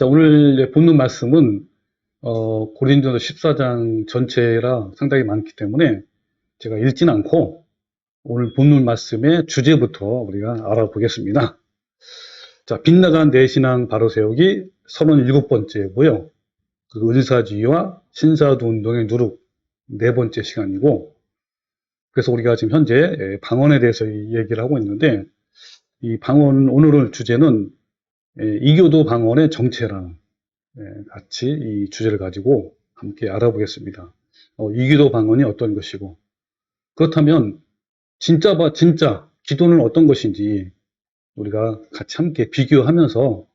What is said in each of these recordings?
자, 오늘 본문 말씀은 고린도서 14장 전체라 상당히 많기 때문에 제가 읽진 않고 오늘 본문 말씀의 주제부터 우리가 알아보겠습니다. 자, 빗나간 내 신앙 바로 세우기 37번째고요. 그 은사주의와 신사도 운동의 누룩 4번째 시간이고, 그래서 우리가 지금 현재 방언에 대해서 얘기를 하고 있는데, 이 방언, 오늘 주제는 이교도 방언의 정체라는 같이 이 주제를 가지고 함께 알아보겠습니다. 이교도 방언이 어떤 것이고, 그렇다면 진짜 기도는 어떤 것인지 우리가 같이 함께 비교하면서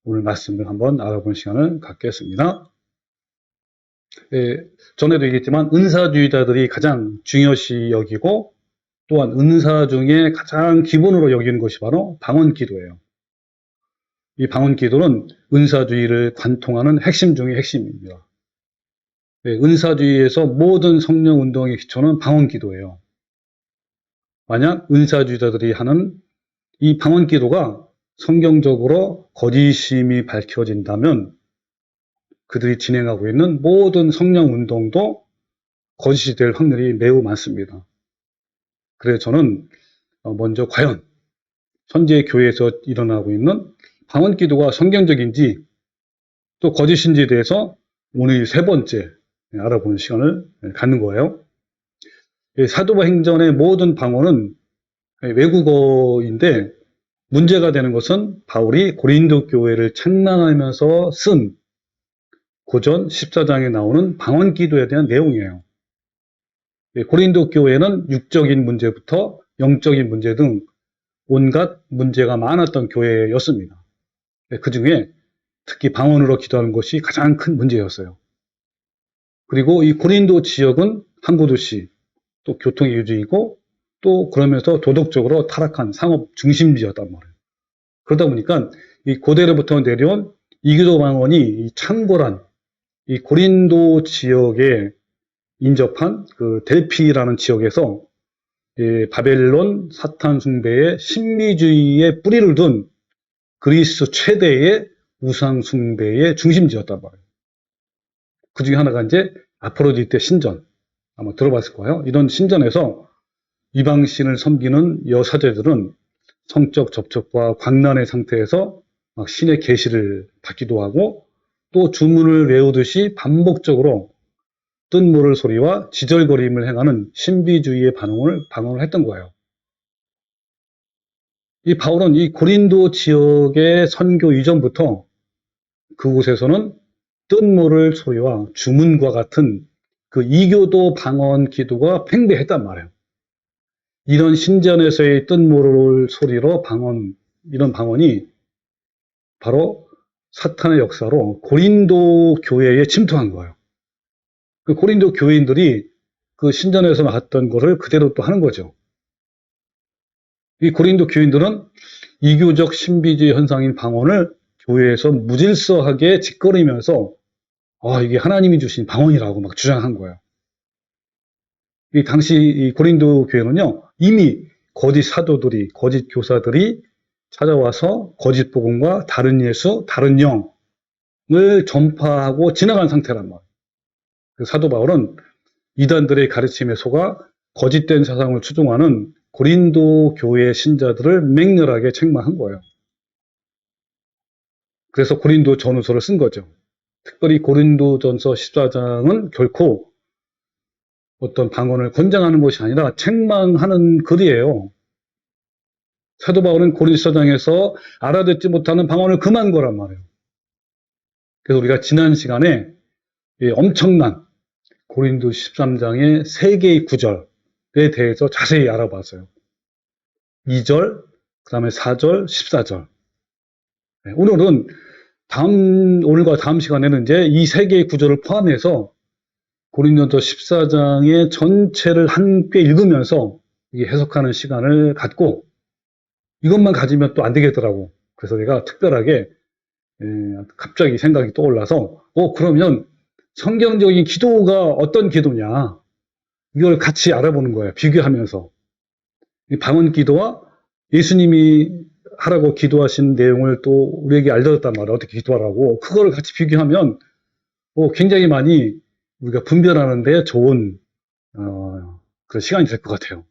오늘 말씀을 한번 알아보는 시간을 갖겠습니다. 전에도 얘기했지만 은사주의자들이 가장 중요시 여기고 또한 은사 중에 가장 기본으로 여기는 것이 바로 방언기도예요. 이 방언기도는 은사주의를 관통하는 핵심 중의 핵심입니다. 은사주의에서 모든 성령운동의 기초는 방언기도예요. 만약 은사주의자들이 하는 이 방언기도가 성경적으로 거짓임이 밝혀진다면 그들이 진행하고 있는 모든 성령운동도 거짓이 될 확률이 매우 많습니다. 그래서 저는 먼저 과연 현재 교회에서 일어나고 있는 방언기도가 성경적인지 또 거짓인지에 대해서 오늘 3번째 알아보는 시간을 갖는 거예요. 사도바 행전의 모든 방언은 외국어인데 문제가 되는 것은 바울이 고린도 교회를 책망하면서 쓴 고전 14장에 나오는 방언기도에 대한 내용이에요. 고린도 교회는 육적인 문제부터 영적인 문제 등 온갖 문제가 많았던 교회였습니다. 그 중에 특히 방언으로 기도하는 것이 가장 큰 문제였어요. 그리고 이 고린도 지역은 항구 도시, 또 교통의 유지이고 또 그러면서 도덕적으로 타락한 상업 중심지였단 말이에요. 그러다 보니까 이 고대로부터 내려온 이교도 방언이 창궐한 이 고린도 지역에 인접한 그 델피라는 지역에서 바벨론 사탄 숭배의 신비주의의 뿌리를 둔 그리스 최대의 우상 숭배의 중심지였단 말이에요. 그 중에 하나가 이제 아프로디테 신전, 아마 들어봤을 거예요. 이런 신전에서 이방신을 섬기는 여사제들은 성적 접촉과 광란의 상태에서 막 신의 계시를 받기도 하고 또 주문을 외우듯이 반복적으로 뜻모를 소리와 지절거림을 행하는 신비주의의 방언을 했던 거예요. 이 바울은 이 고린도 지역의 선교 이전부터 그곳에서는 뜻모를 소리와 주문과 같은 그 이교도 방언 기도가 팽배했단 말이에요. 이런 신전에서의 뜻모를 소리로 이런 방언이 바로 사탄의 역사로 고린도 교회에 침투한 거예요. 그 고린도 교인들이 그 신전에서 나왔던 것을 그대로 또 하는 거죠. 이 고린도 교인들은 이교적 신비주의 현상인 방언을 교회에서 무질서하게 짓거리면서 이게 하나님이 주신 방언이라고 막 주장한 거예요. 이 당시 이 고린도 교회는요, 이미 거짓 사도들이, 거짓 교사들이 찾아와서 거짓 복음과 다른 예수, 다른 영을 전파하고 지나간 상태란 말이에요. 사도 바울은 이단들의 가르침에 속아 거짓된 사상을 추종하는 고린도 교회 신자들을 맹렬하게 책망한 거예요. 그래서 고린도 전후서를 쓴 거죠. 특별히 고린도전서 14장은 결코 어떤 방언을 권장하는 것이 아니라 책망하는 글이에요. 사도 바울은 고린도 14장에서 알아듣지 못하는 방언을 금한 거란 말이에요. 그래서 우리가 지난 시간에 엄청난 고린도 13장의 3개의 구절에 대해서 자세히 알아봤어요. 2절, 그 다음에 4절, 14절. 오늘은 오늘과 다음 시간에는 이제 이 3개의 구절을 포함해서 고린도서 14장의 전체를 함께 읽으면서 해석하는 시간을 갖고 이것만 가지면 또 안 되겠더라고. 그래서 내가 특별하게 갑자기 생각이 떠올라서 그러면 성경적인 기도가 어떤 기도냐 이걸 같이 알아보는 거예요. 비교하면서 이 방언 기도와 예수님이 하라고 기도하신 내용을 또 우리에게 알려줬단 말이에요. 어떻게 기도하라고. 그거를 같이 비교하면 굉장히 많이 우리가 분별하는 데 좋은 그런 시간이 될 것 같아요.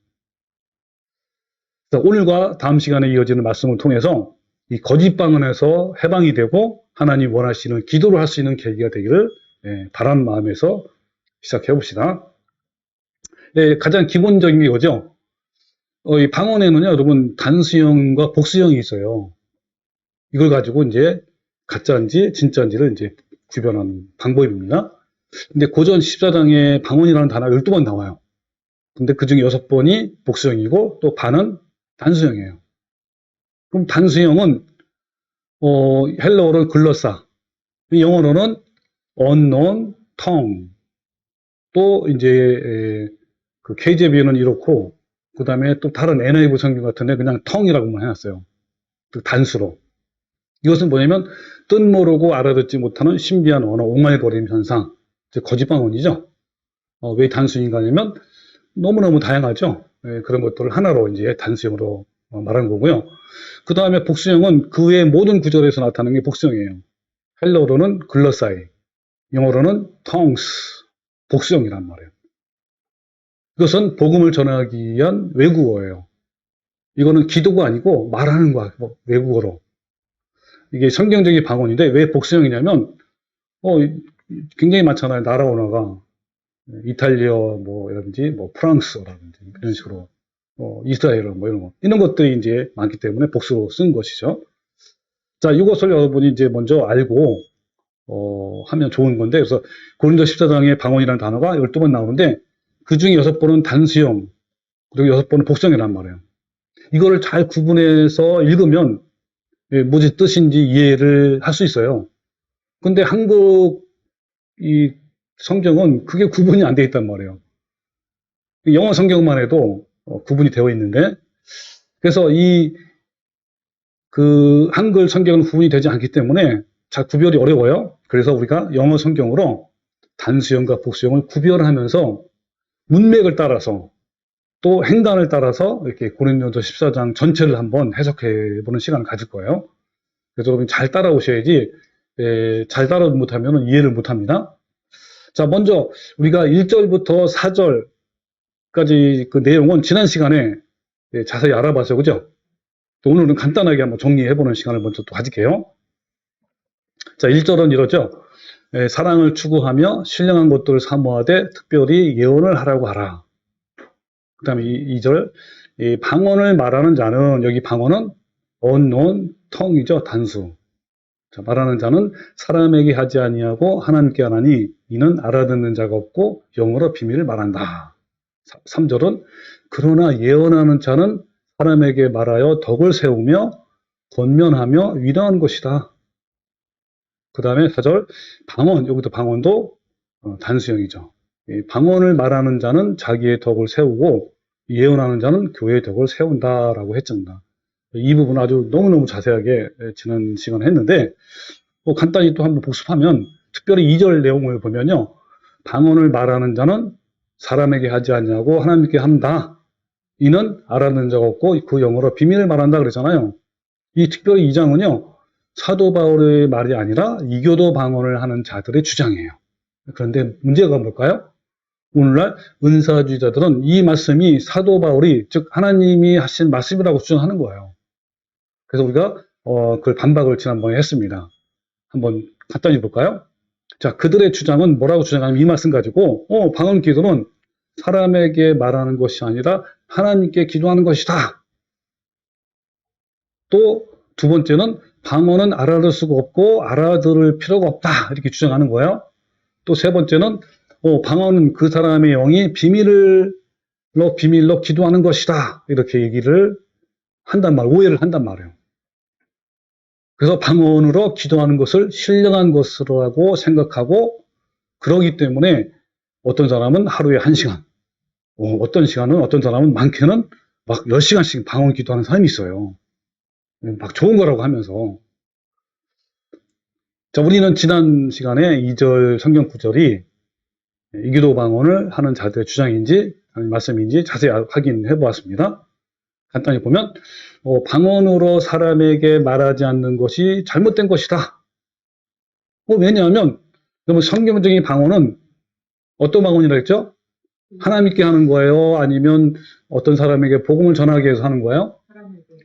오늘과 다음 시간에 이어지는 말씀을 통해서 이 거짓 방언에서 해방이 되고 하나님 원하시는 기도를 할 수 있는 계기가 되기를 바라는 마음에서 시작해 봅시다. 가장 기본적인 게 이거죠. 이 방언에는요, 여러분 단수형과 복수형이 있어요. 이걸 가지고 이제 가짜인지 진짜인지를 이제 구별하는 방법입니다. 근데 고전 14장에 방언이라는 단어가 12번 나와요. 근데 그 중에 6번이 복수형이고 또 반은 단수형이에요. 그럼 단수형은 헬라어로는 글러사, 영어로는 unknown tongue, 또 이제 그 KJV는 이렇고 그 다음에 또 다른 NIV 성경 같은데 그냥 tongue이라고만 해놨어요. 그 단수로. 이것은 뭐냐면 뜻 모르고 알아듣지 못하는 신비한 언어, 옹알거림 현상, 즉 거짓 방언이죠. 왜 단수인가냐면 너무너무 다양하죠. 그런 것들을 하나로 이제 단수형으로 말하는 거고요. 그 다음에 복수형은 그 외의 모든 구절에서 나타나는 게 복수형이에요. 헬러어로는 글러사이, 영어로는 tongues, 복수형이란 말이에요. 이것은 복음을 전하기 위한 외국어예요. 이거는 기도가 아니고 말하는 거야, 외국어로. 이게 성경적인 방언인데 왜 복수형이냐면 굉장히 많잖아요. 나라 언어가 이탈리아 뭐라든지 프랑스어라든지 이런 식으로 이스라엘어 이런 것들이 이제 많기 때문에 복수로 쓴 것이죠. 자, 이것을 여러분이 이제 먼저 알고 하면 좋은 건데, 그래서 고린도 14장에 방언이라는 단어가 12번 나오는데 그 중에 6번은 단수형 그리고 6번은 복수형이란 말이에요. 이거를 잘 구분해서 읽으면 무슨 뜻인지 이해를 할 수 있어요. 근데 한국 이 성경은 그게 구분이 안 돼 있단 말이에요. 영어 성경만 해도 구분이 되어 있는데, 그래서 그 한글 성경은 구분이 되지 않기 때문에 잘 구별이 어려워요. 그래서 우리가 영어 성경으로 단수형과 복수형을 구별하면서 문맥을 따라서 또 행간을 따라서 이렇게 고린도서 14장 전체를 한번 해석해 보는 시간을 가질 거예요. 그래서 여러분 잘 따라오셔야지 잘 따라 못하면 이해를 못합니다. 자, 먼저 우리가 1절부터 4절까지 그 내용은 지난 시간에 자세히 알아봤어요. 그죠? 또 오늘은 간단하게 한번 정리해보는 시간을 먼저 또 가질게요. 자, 1절은 이러죠. 사랑을 추구하며 신령한 것들을 사모하되 특별히 예언을 하라고 하라. 그 다음에 2절, 방언을 말하는 자는, 여기 방언은 unknown tongue이죠. 단수. 자, 말하는 자는 사람에게 하지 아니하고 하나님께 하나니 이는 알아듣는 자가 없고 영어로 비밀을 말한다. 3절은 그러나 예언하는 자는 사람에게 말하여 덕을 세우며 권면하며 위로한 것이다. 그 다음에 4절 방언, 여기도 방언도 단수형이죠. 방언을 말하는 자는 자기의 덕을 세우고 예언하는 자는 교회의 덕을 세운다라고 했습니다. 이 부분 아주 너무너무 자세하게 지난 시간에 했는데 간단히 또 한번 복습하면 특별히 2절 내용을 보면요. 방언을 말하는 자는 사람에게 하지 않냐고 하나님께 한다. 이는 알아듣는 자가 없고 그 영어로 비밀을 말한다 그랬잖아요. 이 특별히 2장은요. 사도 바울의 말이 아니라 이교도 방언을 하는 자들의 주장이에요. 그런데 문제가 뭘까요? 오늘날 은사주의자들은 이 말씀이 사도 바울이 즉 하나님이 하신 말씀이라고 주장하는 거예요. 그래서 우리가 그걸 반박을 지난번에 했습니다. 한번 간단히 볼까요? 자, 그들의 주장은 뭐라고 주장하냐면 이 말씀 가지고 방언 기도는 사람에게 말하는 것이 아니라 하나님께 기도하는 것이다. 또 두 번째는 방언은 알아들 수가 없고 알아들을 필요가 없다. 이렇게 주장하는 거예요. 또 세 번째는 방언은 그 사람의 영이 비밀로 기도하는 것이다. 이렇게 얘기를 한단 말, 오해를 한단 말이에요. 그래서 방언으로 기도하는 것을 신령한 것으로 생각하고 그러기 때문에 어떤 사람은 하루에 1시간, 어떤 시간은 어떤 사람은 많게는 막 10시간씩 방언 기도하는 사람이 있어요. 막 좋은 거라고 하면서. 자, 우리는 지난 시간에 2절 성경 구절이 이기도 방언을 하는 자들의 주장인지 아니면 말씀인지 자세히 확인해 보았습니다. 간단히 보면 방언으로 사람에게 말하지 않는 것이 잘못된 것이다. 왜냐하면 그러면 성경적인 방언은 어떤 방언이라 했죠? 하나님께 하는 거예요? 아니면 어떤 사람에게 복음을 전하기 위해서 하는 거예요?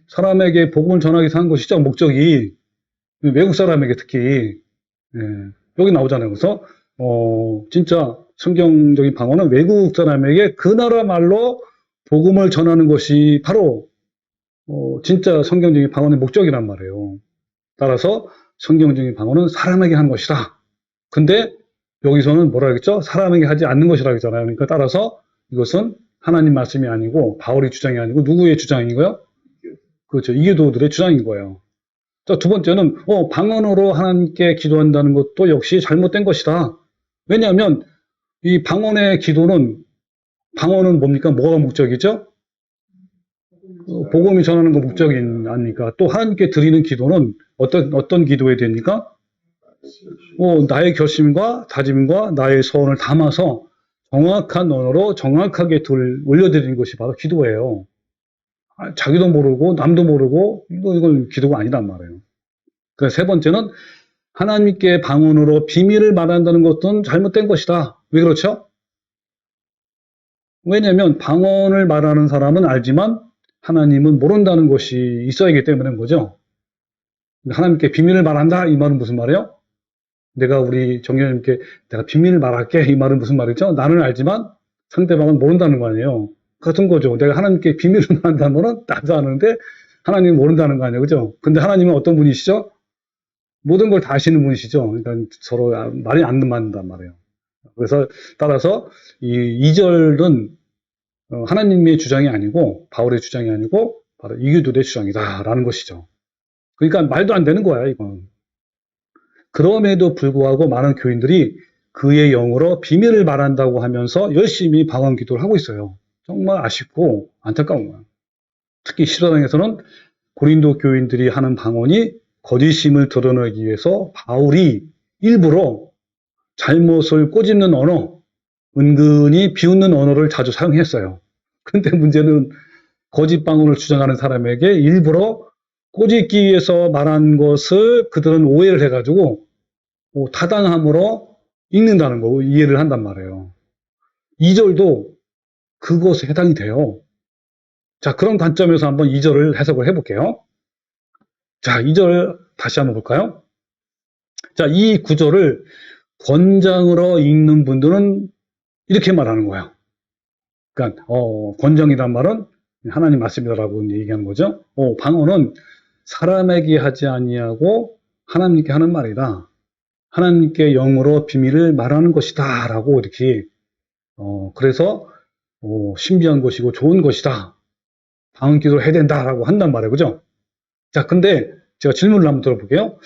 사람에게 복음을 전하기 위해서 하는 것이죠. 목적이 외국 사람에게 특히 예, 여기 나오잖아요. 그래서 진짜 성경적인 방언은 외국 사람에게 그 나라 말로 복음을 전하는 것이 바로 진짜 성경적인 방언의 목적이란 말이에요. 따라서 성경적인 방언은 사람에게 하는 것이다. 근데 여기서는 뭐라 그랬죠? 사람에게 하지 않는 것이라고 했잖아요. 그러니까 따라서 이것은 하나님 말씀이 아니고 바울의 주장이 아니고 누구의 주장인거요? 그렇죠. 이교도들의 주장인 거예요. 자, 두 번째는 방언으로 하나님께 기도한다는 것도 역시 잘못된 것이다. 왜냐하면 이 방언의 기도는 방언은 뭡니까? 뭐가 목적이죠? 복음이 전하는 거 목적이 아닙니까? 또 하나님께 드리는 기도는 어떤 기도에 됩니까? 나의 결심과 다짐과 나의 소원을 담아서 정확한 언어로 정확하게 올려드리는 것이 바로 기도예요. 자기도 모르고 남도 모르고 이건 기도가 아니란 말이에요. 그래서 세 번째는 하나님께 방언으로 비밀을 말한다는 것은 잘못된 것이다. 왜 그렇죠? 왜냐하면 방언을 말하는 사람은 알지만 하나님은 모른다는 것이 있어야 하기 때문인 거죠. 하나님께 비밀을 말한다 이 말은 무슨 말이에요? 내가 우리 정교님께 내가 비밀을 말할게 이 말은 무슨 말이죠? 나는 알지만 상대방은 모른다는 거 아니에요. 같은 거죠. 내가 하나님께 비밀을 말한다면 나도 아는데 하나님은 모른다는 거 아니에요. 그죠? 근데 하나님은 어떤 분이시죠? 모든 걸 다 아시는 분이시죠. 그러니까 서로 말이 안 맞는단 말이에요. 그래서 따라서 이 2절은 하나님의 주장이 아니고 바울의 주장이 아니고 바로 이교도의 주장이다라는 것이죠. 그러니까 말도 안 되는 거야 이건. 그럼에도 불구하고 많은 교인들이 그의 영으로 비밀을 말한다고 하면서 열심히 방언 기도를 하고 있어요. 정말 아쉽고 안타까운 거야. 특히 14장에서는 고린도 교인들이 하는 방언이 거짓임을 드러내기 위해서 바울이 일부러 잘못을 꼬집는 언어, 은근히 비웃는 언어를 자주 사용했어요. 근데 문제는 거짓 방언을 주장하는 사람에게 일부러 꼬집기 위해서 말한 것을 그들은 오해를 해가지고 타당함으로 읽는다는 거, 이해를 한단 말이에요. 2절도 그것에 해당이 돼요. 자, 그런 관점에서 한번 2절을 해석을 해볼게요. 자, 2절 다시 한번 볼까요? 자, 이 구절을 권장으로 읽는 분들은 이렇게 말하는 거예요. 그러니까 권장이란 말은 하나님 말씀이라고 얘기하는 거죠. 방언은 사람에게 하지 아니하고 하나님께 하는 말이다. 하나님께 영으로 비밀을 말하는 것이다 라고 이렇게 그래서 신비한 것이고 좋은 것이다. 방언 기도를 해야 된다라고 한단 말이에요. 그죠? 자, 근데 제가 질문을 한번 들어볼게요.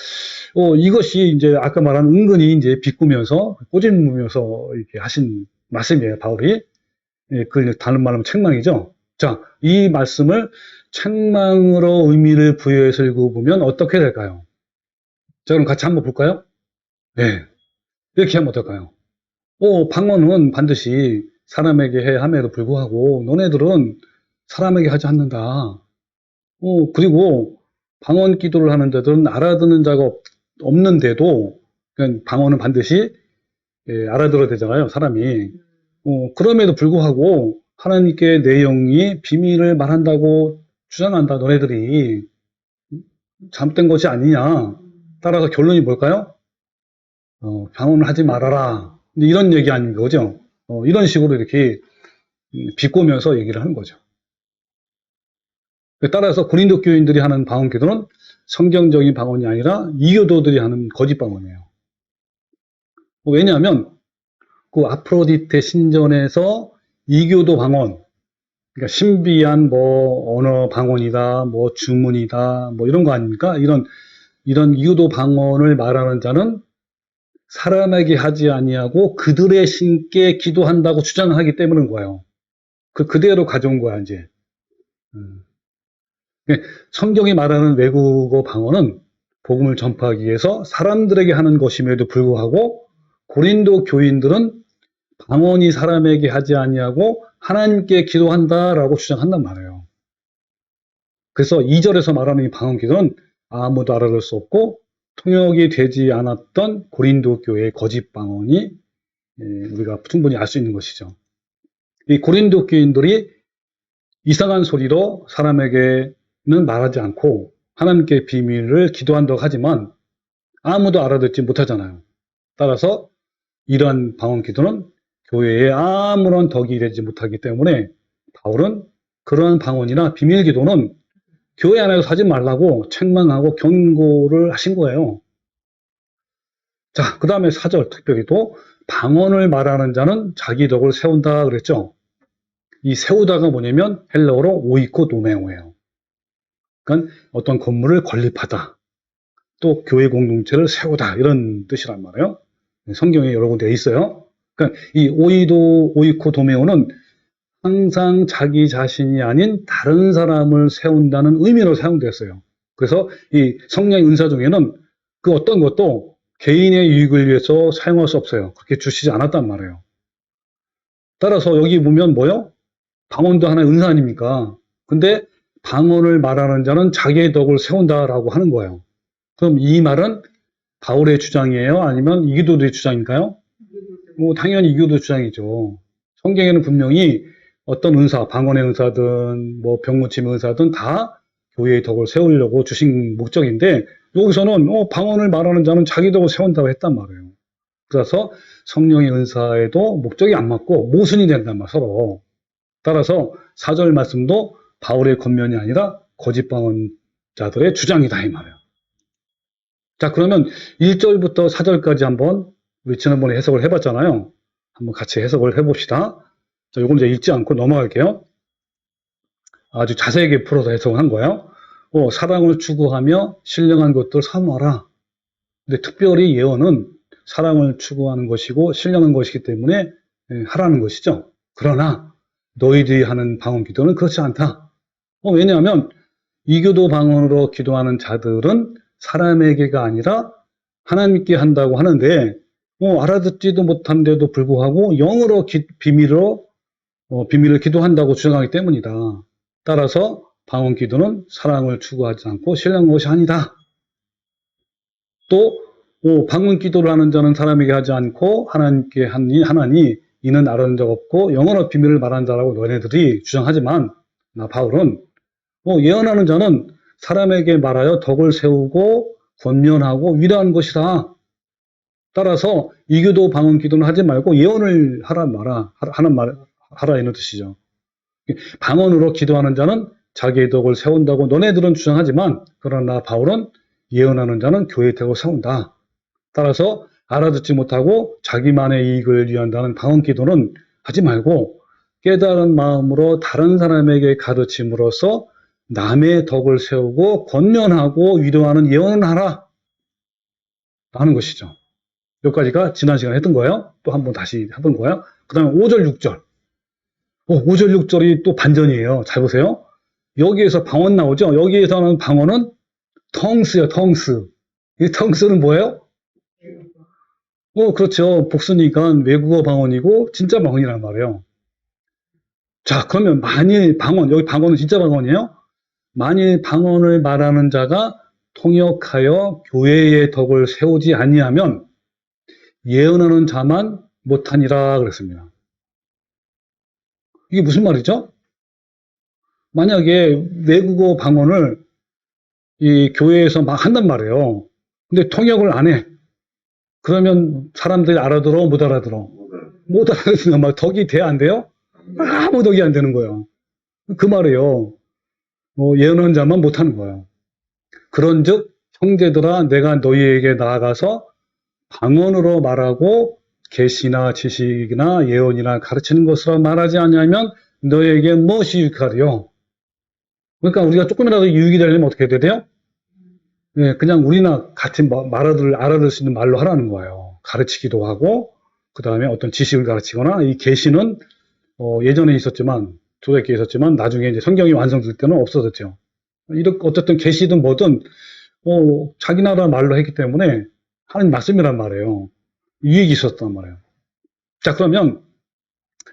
이것이 이제 아까 말한 은근히 이제 비꾸면서 꼬집으면서 이렇게 하신 말씀이에요. 바울이. 예, 그 다른 말로 하면 책망이죠. 자, 이 말씀을 책망으로 의미를 부여해서 읽어보면 어떻게 될까요? 자, 그럼 같이 한번 볼까요? 네. 이렇게 하면 어떨까요? 방언은 반드시 사람에게 해야 함에도 불구하고 너네들은 사람에게 하지 않는다. 그리고 방언 기도를 하는 데들은 알아듣는 자가 없는데도 그냥 방언은 반드시 알아들어야 되잖아요, 사람이. 그럼에도 불구하고 하나님께 내 영이 비밀을 말한다고 주장한다, 너네들이. 잘못된 것이 아니냐. 따라서 결론이 뭘까요? 방언을 하지 말아라. 이런 얘기 아닌 거죠. 이런 식으로 이렇게 비꼬면서 얘기를 하는 거죠. 따라서 고린도 교인들이 하는 방언 기도는 성경적인 방언이 아니라 이교도들이 하는 거짓 방언이에요. 왜냐하면 그 아프로디테 신전에서 이교도 방언, 그러니까 신비한 언어 방언이다, 주문이다, 이런 거 아닙니까? 이런 이교도 방언을 말하는 자는 사람에게 하지 아니하고 그들의 신께 기도한다고 주장하기 때문인 거예요. 그대로 가져온 거야, 이제. 성경이 말하는 외국어 방언은 복음을 전파하기 위해서 사람들에게 하는 것임에도 불구하고 고린도 교인들은 방언이 사람에게 하지 아니하고 하나님께 기도한다라고 주장한단 말이에요. 그래서 2절에서 말하는 이 방언기도는 아무도 알아들 수 없고 통역이 되지 않았던 고린도 교회의 거짓 방언이 우리가 충분히 알 수 있는 것이죠. 이 고린도 교인들이 이상한 소리로 사람에게는 말하지 않고 하나님께 비밀을 기도한다고 하지만 아무도 알아듣지 못하잖아요. 따라서 이러한 방언 기도는 교회에 아무런 덕이 되지 못하기 때문에 바울은 그러한 방언이나 비밀 기도는 교회 안에서 하지 말라고 책망하고 경고를 하신 거예요. 자, 그 다음에 4절 특별히 또 방언을 말하는 자는 자기 덕을 세운다 그랬죠. 이 세우다가 뭐냐면 헬라어로 오이코도메오예요. 그러니까 어떤 건물을 건립하다. 또 교회 공동체를 세우다 이런 뜻이란 말이에요. 성경에 여러 군데 있어요. 그러니까 이 오이코도메오는 항상 자기 자신이 아닌 다른 사람을 세운다는 의미로 사용됐어요. 그래서 이 성령의 은사 중에는 그 어떤 것도 개인의 유익을 위해서 사용할 수 없어요. 그렇게 주시지 않았단 말이에요. 따라서 여기 보면 뭐요? 방언도 하나의 은사 아닙니까? 근데 방언을 말하는 자는 자기의 덕을 세운다라고 하는 거예요. 그럼 이 말은 바울의 주장이에요? 아니면 이교도의 주장인가요? 뭐 당연히 이교도의 주장이죠. 성경에는 분명히 어떤 은사, 방언의 은사든 뭐 병고침의 은사든 다 교회의 덕을 세우려고 주신 목적인데 여기서는 방언을 말하는 자는 자기 덕을 세운다고 했단 말이에요. 그래서 성령의 은사에도 목적이 안 맞고 모순이 된단 말이에요, 서로. 따라서 4절 말씀도 바울의 권면이 아니라 거짓 방언자들의 주장이다 이 말이에요. 자, 그러면 1절부터 4절까지 한번 우리 지난번에 해석을 해봤잖아요. 한번 같이 해석을 해봅시다. 자, 이걸 이제 읽지 않고 넘어갈게요. 아주 자세하게 풀어서 해석을 한 거예요. 사랑을 추구하며 신령한 것들 사모하라. 근데 특별히 예언은 사랑을 추구하는 것이고 신령한 것이기 때문에 하라는 것이죠. 그러나 너희들이 하는 방언 기도는 그렇지 않다. 왜냐하면 이교도 방언으로 기도하는 자들은 사람에게가 아니라 하나님께 한다고 하는데 알아듣지도 못한데도 불구하고 영어로 비밀을 기도한다고 주장하기 때문이다. 따라서 방언 기도는 사랑을 추구하지 않고 신령한 것이 아니다. 또 방언 기도를 하는 자는 사람에게 하지 않고 하나님께 하나니 이는 알아낸 적 없고 영원한 비밀을 말하는 자라고 너네들이 주장하지만 바울은 예언하는 자는 사람에게 말하여 덕을 세우고 권면하고 위로하는 것이다. 따라서 이교도 방언 기도는 하지 말고 예언을 하라 이런 뜻이죠. 방언으로 기도하는 자는 자기의 덕을 세운다고 너네들은 주장하지만 그러나 바울은 예언하는 자는 교회의 덕을 세운다. 따라서 알아듣지 못하고 자기만의 이익을 위한다는 방언 기도는 하지 말고 깨달은 마음으로 다른 사람에게 가르침으로써 남의 덕을 세우고 권면하고 위로하는 예언을 하라 하는 것이죠. 여기까지가 지난 시간에 했던 거예요. 또 한번 다시 해본 거예요. 그 다음에 5절 6절 5절 6절이 또 반전이에요. 잘 보세요. 여기에서 방언 나오죠. 여기에서는 방언은 텅스예요. 텅스. 이 텅스는 뭐예요? 그렇죠. 복수니까 외국어 방언이고 진짜 방언이란 말이에요. 자, 그러면 만일 여기 방언은 진짜 방언이에요? 만일 방언을 말하는 자가 통역하여 교회의 덕을 세우지 아니하면 예언하는 자만 못하니라 그랬습니다. 이게 무슨 말이죠? 만약에 외국어 방언을 이 교회에서 막 한단 말이에요. 근데 통역을 안 해. 그러면 사람들이 알아들어? 못 알아들어? 못 알아들어. 막 덕이 돼? 안 돼요? 아무 덕이 안 되는 거예요. 그 말이에요. 예언하는 자만 못하는 거예요. 그런즉 형제들아 내가 너희에게 나아가서 방언으로 말하고 계시나 지식이나 예언이나 가르치는 것으로 말하지 않냐면 너희에게 무엇이 유익하리요? 그러니까 우리가 조금이라도 유익이 되려면 어떻게 해야 돼요? 그냥 우리나 같은 알아들 수 있는 말로 하라는 거예요. 가르치기도 하고 그 다음에 어떤 지식을 가르치거나 이 계시는 예전에 있었지만 초대교회에 있었지만 나중에 이제 성경이 완성될 때는 없어졌죠. 이렇게 어쨌든 계시든 뭐든 자기 나라 말로 했기 때문에 하나님 말씀이란 말이에요. 유익이 있었단 말이에요. 자, 그러면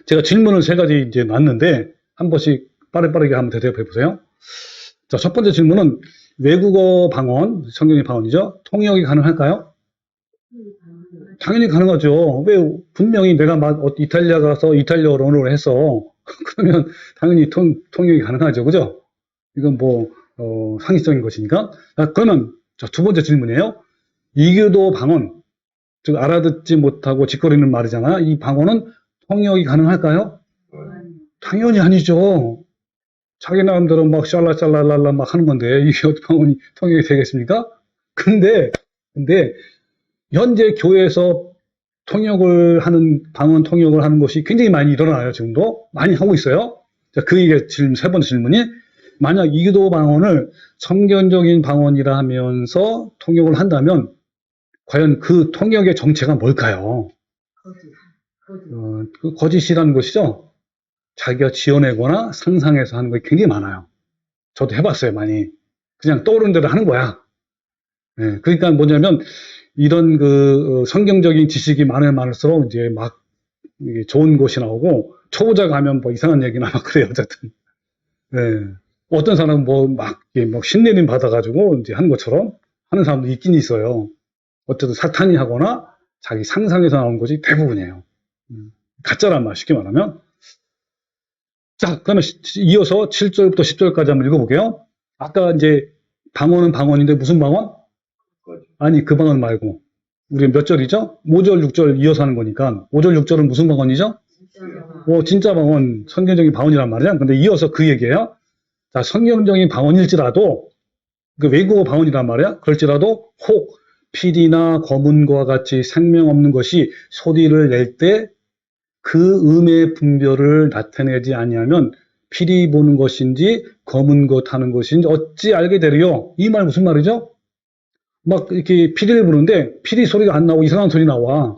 제가 질문을 3가지 이제 놨는데 한 번씩 빠르게 한번 대답해 보세요. 자, 첫 번째 질문은 외국어 방언, 성경의 방언이죠. 통역이 가능할까요? 당연히 가능하죠. 왜 분명히 내가 막 이탈리아 가서 이탈리아어를 했어. 그러면 당연히 통역이 가능하죠. 그죠? 이건 뭐 상식적인 것이니까. 자, 그러면 자, 두 번째 질문이에요. 이교도 방언, 즉 알아듣지 못하고 짓거리는 말이잖아요. 이 방언은 통역이 가능할까요? 당연히 아니죠. 자기 나름대로 막 샬라샬라랄라 막 하는 건데 이게 어떻게 방언이 통역이 되겠습니까? 근데 현재 교회에서 통역을 하는 방언 통역을 하는 것이 굉장히 많이 일어나요. 지금도 많이 하고 있어요. 자, 그 얘기 지금 세 번째 질문이 만약 이교도 방언을 성경적인 방언이라 하면서 통역을 한다면 과연 그 통역의 정체가 뭘까요? 그 거짓이라는 것이죠. 자기가 지어내거나 상상해서 하는 게 굉장히 많아요. 저도 해봤어요, 많이. 그냥 떠오르는 대로 하는 거야. 네, 그러니까 뭐냐면 이런 그 성경적인 지식이 많을수록 이제 막 좋은 것이 나오고 초보자가 하면 뭐 이상한 얘기나 막 그래요, 어쨌든. 네. 어떤 사람은 막 신내림 받아가지고 이제 하는 것처럼 하는 사람도 있긴 있어요. 어쨌든 사탄이 하거나 자기 상상에서 나오는 것이 대부분이에요. 가짜란 말, 쉽게 말하면. 자, 그러면 이어서 7절부터 10절까지 한번 읽어볼게요. 아까 이제 방언은 방언인데 무슨 방언? 아니, 그 방언 말고. 우리 몇 절이죠? 5절, 6절 이어서 하는 거니까. 5절, 6절은 무슨 방언이죠? 진짜 방언, 성경적인 방언이란 말이야. 근데 이어서 그 얘기예요. 자, 성경적인 방언일지라도, 그 외국어 방언이란 말이야. 그럴지라도 혹 피리나 검은과 같이 생명 없는 것이 소리를 낼 때 그 음의 분별을 나타내지 아니하면 피리 보는 것인지 검은 것 하는 것인지 어찌 알게 되리요? 이 말 무슨 말이죠? 막 이렇게 피리를 부는데 피리 소리가 안 나오고 이상한 소리 나와.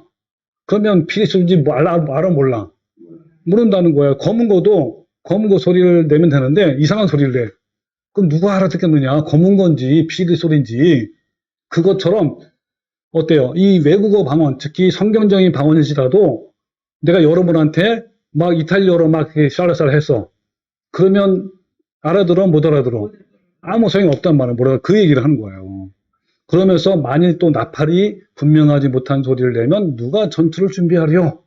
그러면 피리 소리인지 뭐 알아 몰라. 모른다는 거야. 검은 거 소리를 내면 되는데 이상한 소리를 내. 그럼 누가 알아듣겠느냐? 검은 건지 피리 소리인지. 그것처럼 어때요? 이 외국어 방언, 특히 성경적인 방언일지라도 내가 여러분한테 막 이탈리아어로 막 샬라샬라 했어. 그러면 알아들어? 못 알아들어? 아무 소용이 없단 말이야. 뭐라 그 얘기를 하는 거예요. 그러면서 만일 또 나팔이 분명하지 못한 소리를 내면 누가 전투를 준비하려?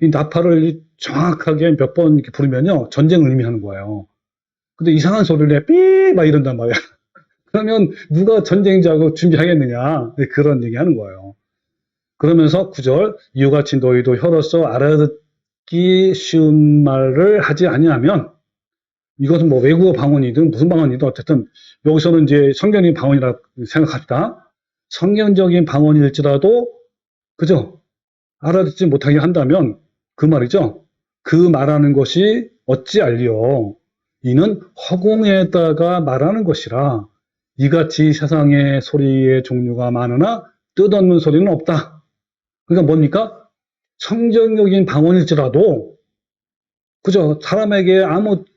이 나팔을 정확하게 몇 번 이렇게 부르면요. 전쟁을 의미하는 거예요. 근데 이상한 소리를 내, 삐! 막 이런단 말이야. 그러면 누가 전쟁자고 준비하겠느냐. 그런 얘기 하는 거예요. 그러면서 9절, 이와같이 너희도 혀로서 알아듣기 쉬운 말을 하지 아니하면, 이것은 뭐 외국어 방언이든 무슨 방언이든 어쨌든 여기서는 이제 성경적인 방언이라 생각합시다. 성경적인 방언일지라도 그죠? 알아듣지 못하게 한다면 그 말이죠. 그 말하는 것이 어찌 알리요? 이는 허공에다가 말하는 것이라 이같이 세상에 소리의 종류가 많으나 뜻없는 소리는 없다. 그러니까 뭡니까? 성경적인 방언일지라도 그죠? 사람에게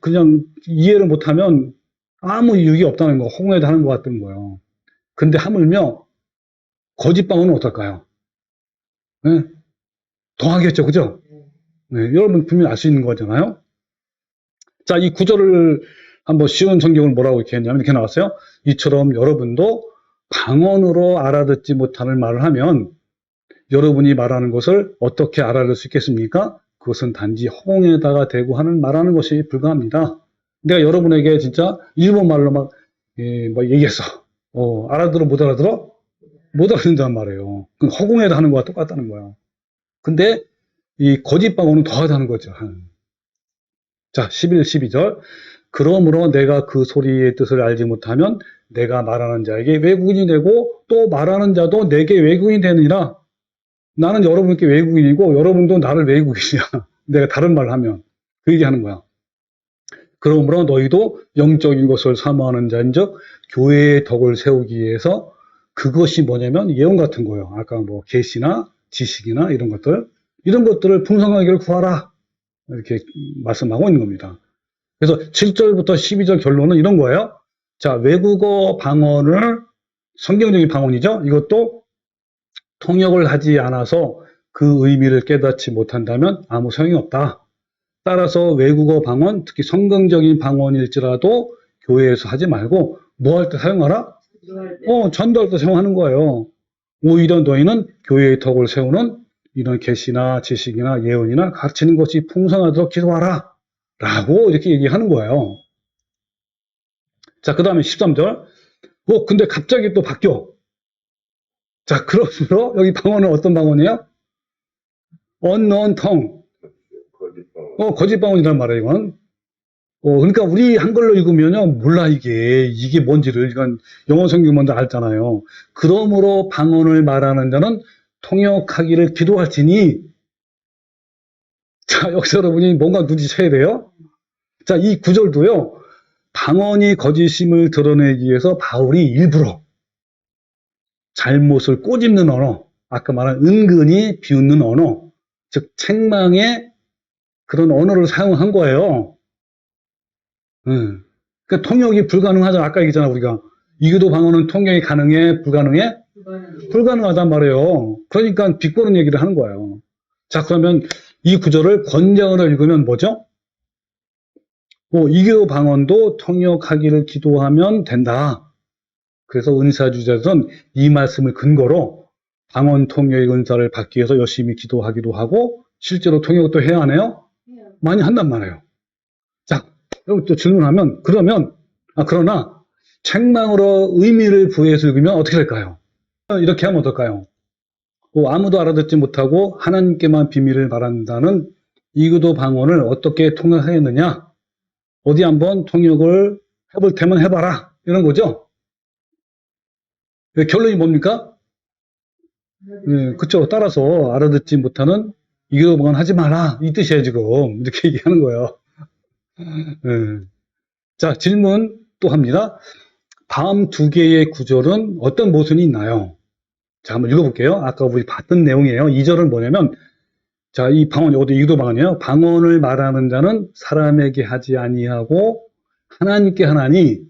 그냥 이해를 못하면 아무 유익이 없다는 거, 홍해도 하는 것 같은 거예요. 근데 하물며 거짓 방언은 어떨까요? 네? 더 하겠죠, 그죠? 네, 여러분 분명히 알 수 있는 거잖아요. 자, 이 구절을 한번 쉬운 성경을 뭐라고 이렇게 했냐면 이렇게 나왔어요. 이처럼 여러분도 방언으로 알아듣지 못하는 말을 하면 여러분이 말하는 것을 어떻게 알아들 수 있겠습니까? 그것은 단지 허공에다가 대고 말하는 것이 불가합니다. 내가 여러분에게 진짜 일본말로 막 얘기했어. 알아들어 못 알아들어? 못 알아듣는단 말이에요. 그 허공에다 하는 거와 똑같다는 거야. 근데 이 거짓 방언은 더하다는 거죠. 자, 11, 12절. 그러므로 내가 그 소리의 뜻을 알지 못하면 내가 말하는 자에게 외국인이 되고 또 말하는 자도 내게 외국인이 되느니라. 나는 여러분께 외국인이고 여러분도 나를 외국인이야. 내가 다른 말을 하면. 그 얘기하는 거야. 그러므로 너희도 영적인 것을 사모하는 자인즉 교회의 덕을 세우기 위해서 그것이 뭐냐면 예언 같은 거예요. 아까 뭐 계시나 지식이나 이런 것들을 풍성하기를 구하라. 이렇게 말씀하고 있는 겁니다. 그래서 7절부터 12절 결론은 이런 거예요. 자, 외국어 방언을 성경적인 방언이죠. 이것도 통역을 하지 않아서 그 의미를 깨닫지 못한다면 아무 소용이 없다. 따라서 외국어 방언, 특히 성경적인 방언일지라도 교회에서 하지 말고 뭐 할 때 사용하라? 전도할 때 사용하는 거예요. 오히려 너희는 교회의 덕을 세우는 이런 계시나 지식이나 예언이나 가르치는 것이 풍성하도록 기도하라. 라고 이렇게 얘기하는 거예요. 자, 그 다음에 13절. 근데 갑자기 또 바뀌어. 자, 그러므로 여기 방언은 어떤 방언이에요? unknown tongue. 거짓 방언이란 말이에요, 이건. 그러니까 우리 한글로 읽으면요, 몰라, 이게 뭔지를. 이건 영어 성경 먼저 알잖아요. 그러므로 방언을 말하는 자는 통역하기를 기도할지니. 자, 여기서 여러분이 뭔가 눈치채야 돼요. 자, 이 구절도요, 방언이 거짓임을 드러내기 위해서 바울이 일부러 잘못을 꼬집는 언어, 아까 말한 은근히 비웃는 언어, 즉 책망의 그런 언어를 사용한 거예요. 그러니까 통역이 불가능하잖아. 아까 얘기했잖아, 우리가. 이교도 방언은 통역이 가능해? 불가능해? 불가능하단 말이에요. 그러니까 비꼬는 얘기를 하는 거예요. 자, 그러면 이 구절을 권장으로 읽으면 뭐죠? 이교 방언도 통역하기를 기도하면 된다. 그래서 은사주자들은 이 말씀을 근거로 방언 통역의 은사를 받기 위해서 열심히 기도하기도 하고 실제로 통역도 해야 하네요? 많이 한단 말이에요. 자, 여러분 또 질문하면 그러나 책망으로 의미를 부여해서 읽으면 어떻게 될까요? 이렇게 하면 어떨까요? 아무도 알아듣지 못하고 하나님께만 비밀을 말한다는 이교도 방언을 어떻게 통역하겠느냐? 어디 한번 통역을 해볼 테면 해봐라. 이런 거죠. 결론이 뭡니까? 그쵸. 따라서 알아듣지 못하는 이교도 방언 하지 마라. 이 뜻이에요, 지금. 이렇게 얘기하는 거예요. 자, 질문 또 합니다. 다음 두 개의 구절은 어떤 모순이 있나요? 자, 한번 읽어볼게요. 아까 우리 봤던 내용이에요. 2절은 뭐냐면, 자, 이 방언, 이것도 이교도 방언이에요. 방언을 말하는 자는 사람에게 하지 아니하고 하나님께 하나니,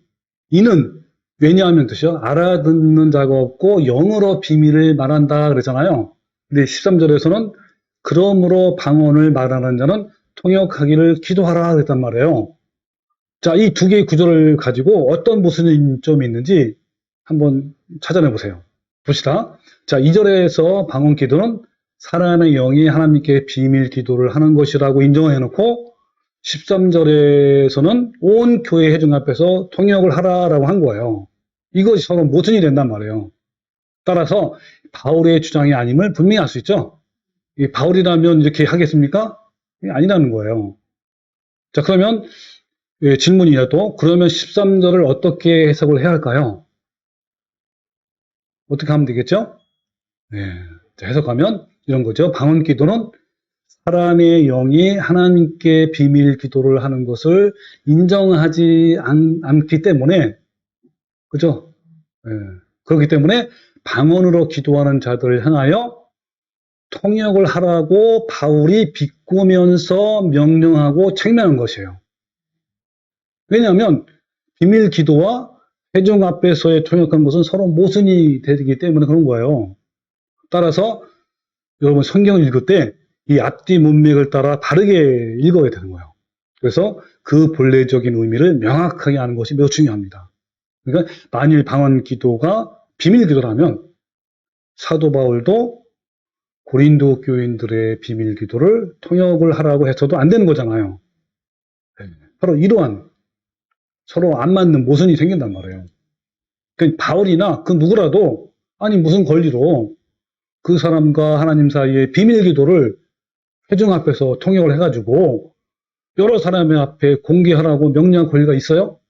이는 왜냐하면 뜻이요. 알아듣는 자가 없고 영어로 비밀을 말한다 그랬잖아요. 근데 13절에서는 그러므로 방언을 말하는 자는 통역하기를 기도하라 그랬단 말이에요. 자, 이 두 개의 구절을 가지고 어떤 무슨 점이 있는지 한번 찾아내 보세요. 봅시다. 자, 2절에서 방언 기도는 사람의 영이 하나님께 비밀 기도를 하는 것이라고 인정해 놓고 13절에서는 온 교회 회중 앞에서 통역을 하라라고 한 거예요. 이것이 서로 모순이 된단 말이에요. 따라서 바울의 주장이 아님을 분명히 알 수 있죠. 바울이라면 이렇게 하겠습니까? 아니라는 거예요. 자, 그러면 질문이라도 그러면 13절을 어떻게 해석을 해야 할까요? 어떻게 하면 되겠죠? 자, 해석하면 이런 거죠. 방언 기도는 사람의 영이 하나님께 비밀 기도를 하는 것을 인정하지 않기 때문에, 그죠? 그렇기 때문에 방언으로 기도하는 자들을 향하여 통역을 하라고 바울이 비꼬면서 명령하고 책망한 것이에요. 왜냐하면 비밀 기도와 회중 앞에서의 통역한 것은 서로 모순이 되기 때문에 그런 거예요. 따라서 여러분 성경을 읽을 때 이 앞뒤 문맥을 따라 바르게 읽어야 되는 거예요. 그래서 그 본래적인 의미를 명확하게 아는 것이 매우 중요합니다. 그러니까 만일 방언 기도가 비밀 기도라면 사도 바울도 고린도 교인들의 비밀 기도를 통역을 하라고 해서도 안 되는 거잖아요. 바로 이러한 서로 안 맞는 모순이 생긴단 말이에요. 그러니까 바울이나 그 누구라도 아니 무슨 권리로 그 사람과 하나님 사이의 비밀 기도를 회중 앞에서 통역을 해가지고 여러 사람의 앞에 공개하라고 명령할 권리가 있어요?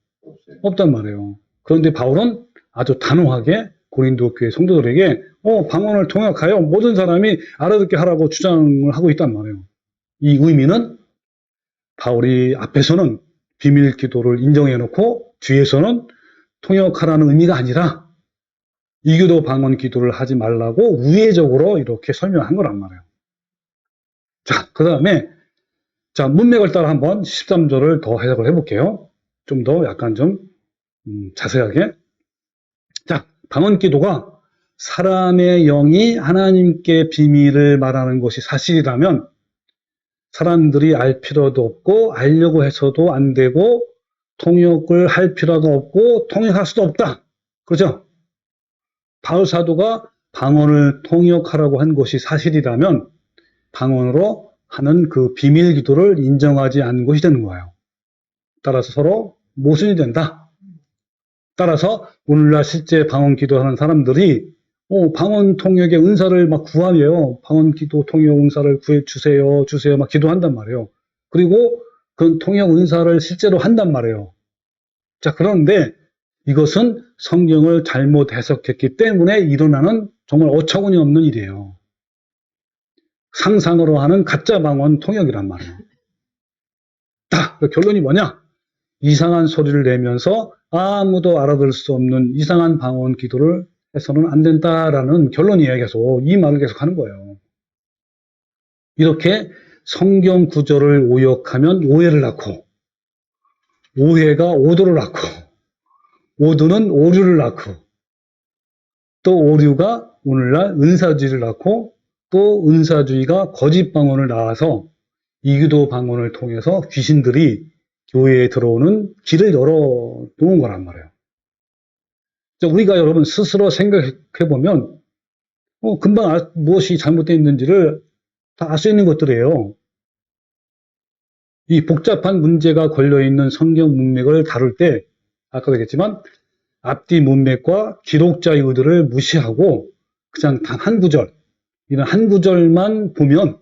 없단 말이에요. 그런데 바울은 아주 단호하게 고린도 교회 성도들에게 방언을 통역하여 모든 사람이 알아듣게 하라고 주장을 하고 있단 말이에요. 이 의미는 바울이 앞에서는 비밀 기도를 인정해 놓고 뒤에서는 통역하라는 의미가 아니라 이교도 방언 기도를 하지 말라고 우회적으로 이렇게 설명한 거란 말이에요. 자, 그 다음에 자, 문맥을 따라 한번 13절을 더 해석을 해볼게요. 좀 더 약간 좀 자세하게. 자, 방언 기도가 사람의 영이 하나님께 비밀을 말하는 것이 사실이라면 사람들이 알 필요도 없고 알려고 해서도 안 되고 통역을 할 필요가 없고 통역할 수도 없다. 그렇죠? 바울 사도가 방언을 통역하라고 한 것이 사실이라면 방언으로 하는 그 비밀 기도를 인정하지 않은 것이 되는 거예요. 따라서 서로 모순이 된다. 따라서 오늘날 실제 방언 기도하는 사람들이 방언 통역의 은사를 막 구하며 방언 기도 통역 은사를 구해 주세요, 주세요 막 기도한단 말이에요. 그리고 그 통역 은사를 실제로 한단 말이에요. 자, 그런데 이것은 성경을 잘못 해석했기 때문에 일어나는 정말 어처구니 없는 일이에요. 상상으로 하는 가짜 방언 통역이란 말이에요. 결론이 뭐냐? 이상한 소리를 내면서 아무도 알아들을 수 없는 이상한 방언 기도를 해서는 안 된다라는 결론이에요. 계속 이 말을 계속 하는 거예요. 이렇게 성경 구절을 오역하면 오해를 낳고, 오해가 오도를 낳고, 오도는 오류를 낳고, 또 오류가 오늘날 은사주의를 낳고, 또 은사주의가 거짓 방언을 낳아서 이기도 방언을 통해서 귀신들이 교회에 들어오는 길을 열어놓은 거란 말이에요. 우리가 여러분 스스로 생각해보면 금방 무엇이 잘못되어 있는지를 다 알 수 있는 것들이에요. 이 복잡한 문제가 걸려있는 성경 문맥을 다룰 때 아까도 얘기했지만 앞뒤 문맥과 기록자의 의도를 무시하고 그냥 단 한 구절, 이런 한 구절만 보면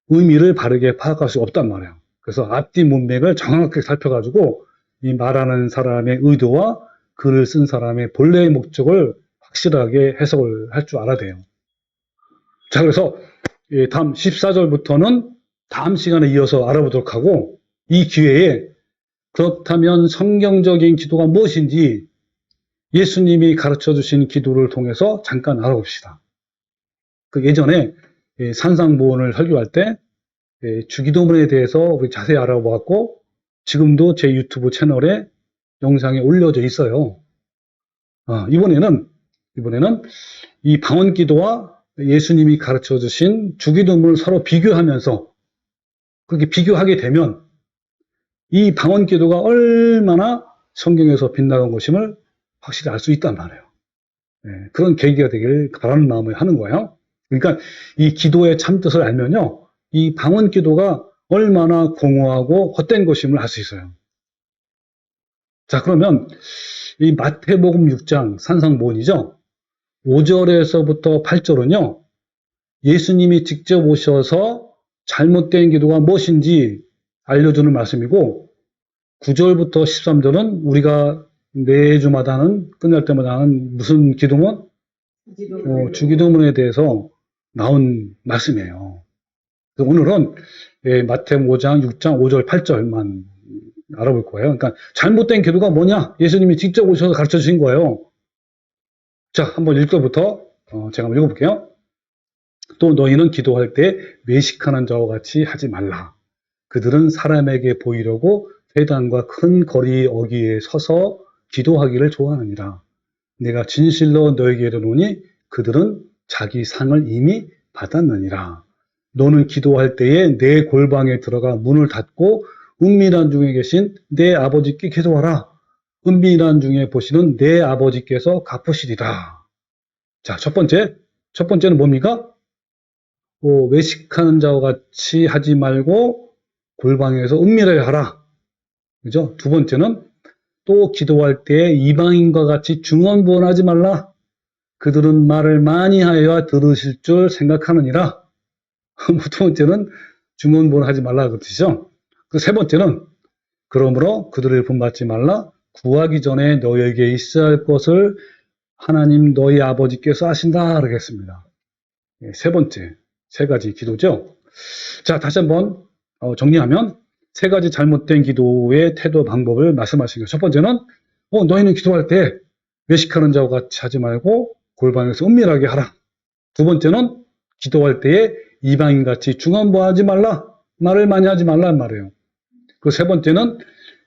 의미를 바르게 파악할 수 없단 말이에요. 그래서 앞뒤 문맥을 정확하게 살펴가지고 이 말하는 사람의 의도와 글을 쓴 사람의 본래의 목적을 확실하게 해석을 할 줄 알아야 돼요. 자, 그래서 다음 14절부터는 다음 시간에 이어서 알아보도록 하고, 이 기회에 그렇다면 성경적인 기도가 무엇인지 예수님이 가르쳐 주신 기도를 통해서 잠깐 알아봅시다. 예전에 산상보훈을 설교할 때 주기도문에 대해서 우리 자세히 알아보았고, 지금도 제 유튜브 채널에 영상이 올려져 있어요. 이번에는 이 방언 기도와 예수님이 가르쳐 주신 주기도문을 서로 비교하면서, 그렇게 비교하게 되면 이 방언 기도가 얼마나 성경에서 빗나간 것임을 확실히 알 수 있단 말이에요. 그런 계기가 되길 바라는 마음을 하는 거예요. 그러니까 이 기도의 참뜻을 알면요, 이 방언 기도가 얼마나 공허하고 헛된 것임을 알 수 있어요. 자, 그러면 이 마태복음 6장 산상보훈이죠. 5절에서부터 8절은요, 예수님이 직접 오셔서 잘못된 기도가 무엇인지 알려주는 말씀이고, 9절부터 13절은 우리가 매주마다 하는, 끝날 때마다 하는 무슨 기도문? 주기도문에 대해서 나온 말씀이에요. 오늘은 마태복음 5장, 6장, 5절, 8절만 알아볼 거예요. 그러니까 잘못된 기도가 뭐냐? 예수님이 직접 오셔서 가르쳐 주신 거예요. 자, 한번 1절부터 제가 한번 읽어볼게요. 또 너희는 기도할 때 외식하는 자와 같이 하지 말라. 그들은 사람에게 보이려고 회당과 큰 거리 어귀에 서서 기도하기를 좋아하느니라. 내가 진실로 너에게 이르노니 그들은 자기 상을 이미 받았느니라. 너는 기도할 때에 내 골방에 들어가 문을 닫고 은밀한 중에 계신 내 아버지께 기도하라. 은밀한 중에 보시는 내 아버지께서 갚으시리라. 자, 첫 번째는 뭡니까? 외식하는 자와 같이 하지 말고 골방에서 은밀하게 하라. 그죠? 두 번째는 또 기도할 때 이방인과 같이 중언부언하지 말라. 그들은 말을 많이 하여야 들으실 줄 생각하느니라. 두 번째는 중언부언하지 말라 그 뜻이죠. 그 세 번째는 그러므로 그들을 본받지 말라. 구하기 전에 너에게 있어야 할 것을 하나님 너희 아버지께서 하신다 그러겠습니다. 세 번째, 세 가지 기도죠. 자, 다시 한번 정리하면 세 가지 잘못된 기도의 태도 방법을 말씀하신 거예요. 첫 번째는 너희는 기도할 때 외식하는 자와 같이 하지 말고 골방에서 은밀하게 하라. 두 번째는 기도할 때에 이방인같이 중언부언하지 말라. 말을 많이 하지 말란 말이에요. 그 세 번째는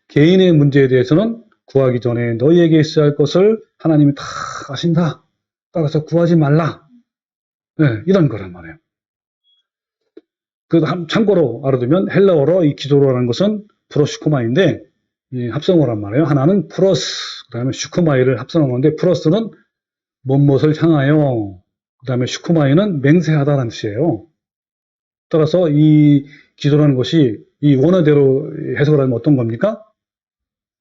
개인의 문제에 대해서는 구하기 전에 너희에게 있어야 할 것을 하나님이 다 아신다. 따라서 구하지 말라. 이런 거란 말이에요. 참고로 알아두면 헬라어로 이 기도라는 것은 프로시코마인데 합성어란 말이에요. 하나는 프로스, 그 다음에 슈크마이를 합성한 건데, 프로스는 무엇을 향하여, 그 다음에 슈크마이는 맹세하다라는 뜻이에요. 따라서 이 기도라는 것이 이 원어대로 해석을 하면 어떤 겁니까?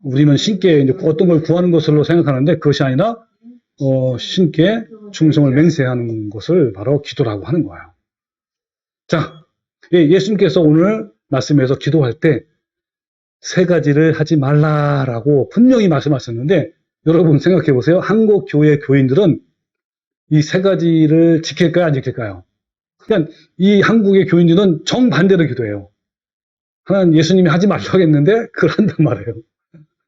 우리는 신께 이제 어떤 걸 구하는 것으로 생각하는데 그것이 아니라 신께 충성을 맹세하는 것을 바로 기도라고 하는 거예요. 자, 예수님께서 오늘 말씀에서 기도할 때 세 가지를 하지 말라라고 분명히 말씀하셨는데 여러분 생각해 보세요. 한국 교회 교인들은 이 세 가지를 지킬까요? 안 지킬까요? 그러니까 이 한국의 교인들은 정반대로 기도해요. 하나는 예수님이 하지 말라고 했는데 그걸 한단 말이에요.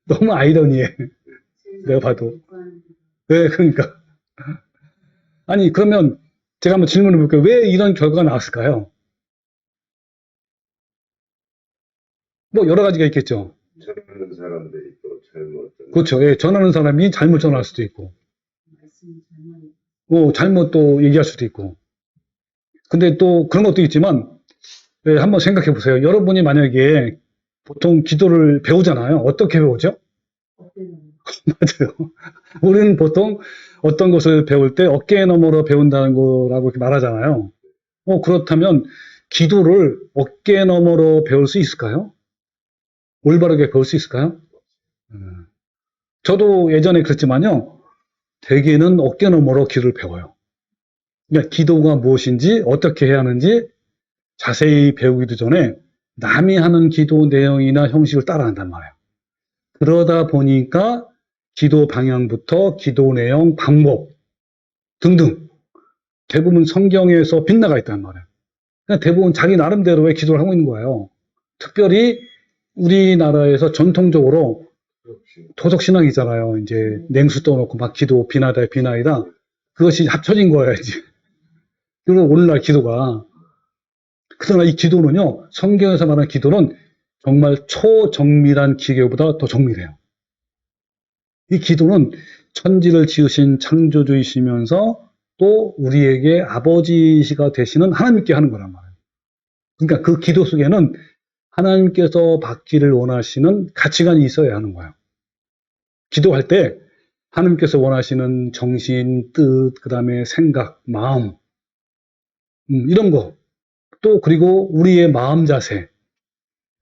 너무 아이러니해. 내가 봐도. 네, 그러니까. 아니, 그러면 제가 한번 질문해 볼게요. 왜 이런 결과가 나왔을까요? 뭐 여러 가지가 있겠죠. 전하는 사람들이 또 잘못 그렇죠. 예, 전하는 사람이 잘못 전할 수도 있고, 잘못 또 얘기할 수도 있고. 근데 또 그런 것도 있지만, 예, 한번 생각해 보세요. 여러분이 만약에 보통 기도를 배우잖아요. 어떻게 배우죠? 맞아요. 우리는 보통 어떤 것을 배울 때 어깨 너머로 배운다는 거라고 이렇게 말하잖아요. 그렇다면 기도를 어깨 너머로 배울 수 있을까요? 올바르게 배울 수 있을까요? 저도 예전에 그랬지만요. 대개는 어깨 너머로 기도를 배워요. 그러니까 기도가 무엇인지 어떻게 해야 하는지 자세히 배우기도 전에 남이 하는 기도 내용이나 형식을 따라한단 말이에요. 그러다 보니까 기도 방향부터 기도 내용, 방법 등등 대부분 성경에서 빗나가 있단 말이에요. 그러니까 대부분 자기 나름대로의 기도를 하고 있는 거예요. 특별히 우리나라에서 전통적으로 토속신앙이잖아요. 이제 냉수 떠놓고 막 기도 비나다 비나이다. 그것이 합쳐진 거예요. 이제. 그리고 오늘날 기도가. 그러나 이 기도는요. 성경에서 말하는 기도는 정말 초정밀한 기계보다 더 정밀해요. 이 기도는 천지를 지으신 창조주이시면서 또 우리에게 아버지가 되시는 하나님께 하는 거란 말이에요. 그러니까 그 기도 속에는 하나님께서 받기를 원하시는 가치관이 있어야 하는 거예요. 기도할 때 하나님께서 원하시는 정신, 뜻, 그 다음에 생각, 마음, 이런 거. 또 그리고 우리의 마음 자세,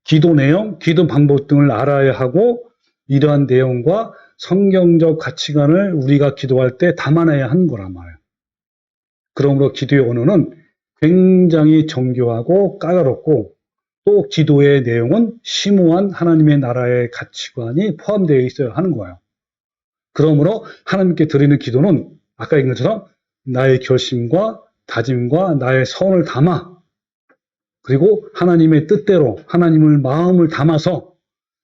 기도 내용, 기도 방법 등을 알아야 하고 이러한 내용과 성경적 가치관을 우리가 기도할 때 담아내야 하는 거란 말이에요. 그러므로 기도의 언어는 굉장히 정교하고 까다롭고 또 기도의 내용은 심오한 하나님의 나라의 가치관이 포함되어 있어야 하는 거예요. 그러므로 하나님께 드리는 기도는 아까 얘기한 것처럼 나의 결심과 다짐과 나의 선을 담아 그리고 하나님의 뜻대로 하나님을 마음을 담아서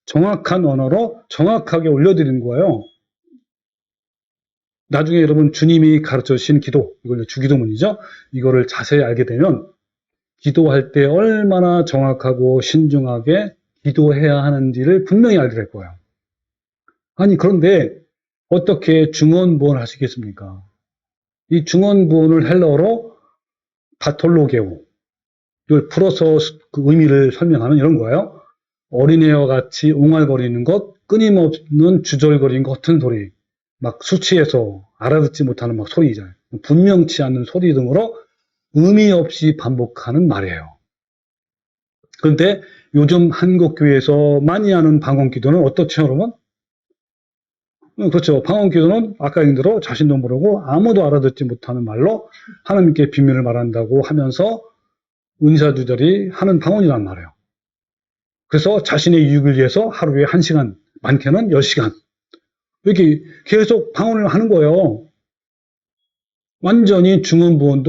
정확한 언어로 정확하게 올려드리는 거예요. 나중에 여러분 주님이 가르쳐 주신 기도, 이걸 주기도문이죠. 이거를 자세히 알게 되면 기도할 때 얼마나 정확하고 신중하게 기도해야 하는지를 분명히 알게 될 거예요. 아니 그런데 어떻게 중언부언을 하시겠습니까? 이 중언부언을 헬라어로 바톨로게오, 이걸 풀어서 그 의미를 설명하면 이런 거예요. 어린애와 같이 옹알거리는 것, 끊임없는 주절거리는 것 같은 소리, 막 술 취해서 알아듣지 못하는 막 소리잖아요. 분명치 않는 소리 등으로 의미 없이 반복하는 말이에요. 그런데 요즘 한국교회에서 많이 하는 방언기도는 어떻죠, 여러분? 그렇죠. 방언기도는 아까 얘기한 대로 자신도 모르고 아무도 알아듣지 못하는 말로 하나님께 비밀을 말한다고 하면서 은사주절이 하는 방언이란 말이에요. 그래서 자신의 이익을 위해서 하루에 1시간, 많게는 10시간 이렇게 계속 방언을 하는 거예요. 완전히 중언부언,